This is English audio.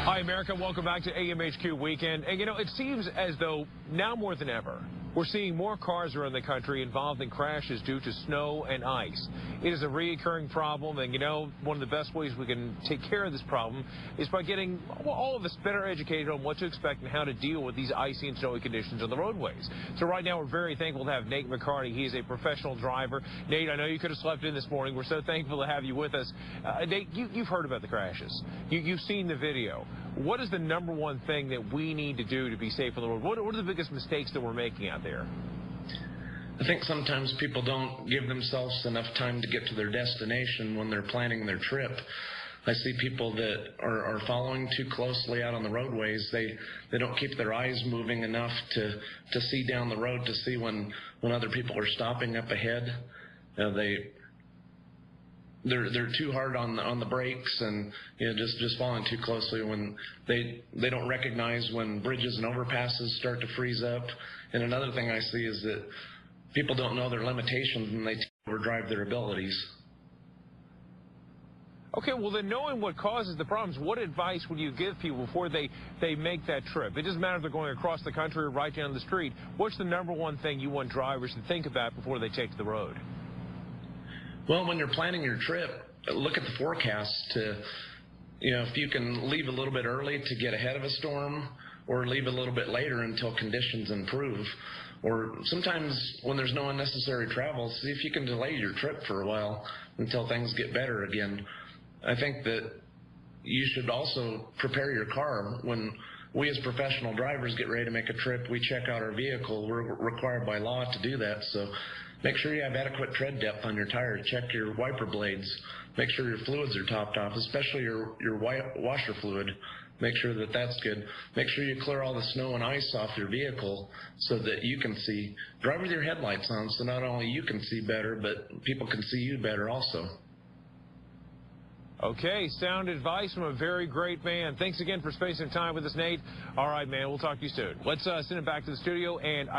Hi, America. Welcome back to AMHQ Weekend. And, it seems as though now more than ever, we're seeing more cars around the country involved in crashes due to snow and ice. It is a reoccurring problem, and, one of the best ways we can take care of this problem is by getting all of us better educated on what to expect and how to deal with these icy and snowy conditions on the roadways. So right now, we're very thankful to have Nate McCarty. He is a professional driver. Nate, I know you could have slept in this morning. We're so thankful to have you with us. Nate, you've heard about the crashes. You've seen the video. What is the number one thing that we need to do to be safe on the road? What are the biggest mistakes that we're making out there? I think sometimes people don't give themselves enough time to get to their destination when they're planning their trip. I see people that are following too closely out on the roadways. They don't keep their eyes moving enough to see down the road, to see when other people are stopping up ahead. They're too hard on the brakes, and just following too closely when they don't recognize when bridges and overpasses start to freeze up. And another thing I see is that people don't know their limitations and they overdrive their abilities. Okay, well then, knowing what causes the problems, what advice would you give people before they make that trip? It doesn't matter if they're going across the country or right down the street. What's the number one thing you want drivers to think about before they take to the road? Well, when you're planning your trip, look at the forecast to, if you can leave a little bit early to get ahead of a storm, or leave a little bit later until conditions improve. Or sometimes when there's no unnecessary travel, see if you can delay your trip for a while until things get better again. I think that you should also prepare your car. When we as professional drivers get ready to make a trip, we check out our vehicle. We're required by law to do that. So make sure you have adequate tread depth on your tires. Check your wiper blades. Make sure your fluids are topped off, especially your washer fluid. Make sure that that's good. Make sure you clear all the snow and ice off your vehicle so that you can see. Drive with your headlights on so not only you can see better, but people can see you better also. Okay, sound advice from a very great man. Thanks again for spending some time with us, Nate. All right, man, we'll talk to you soon. Let's send it back to the studio, and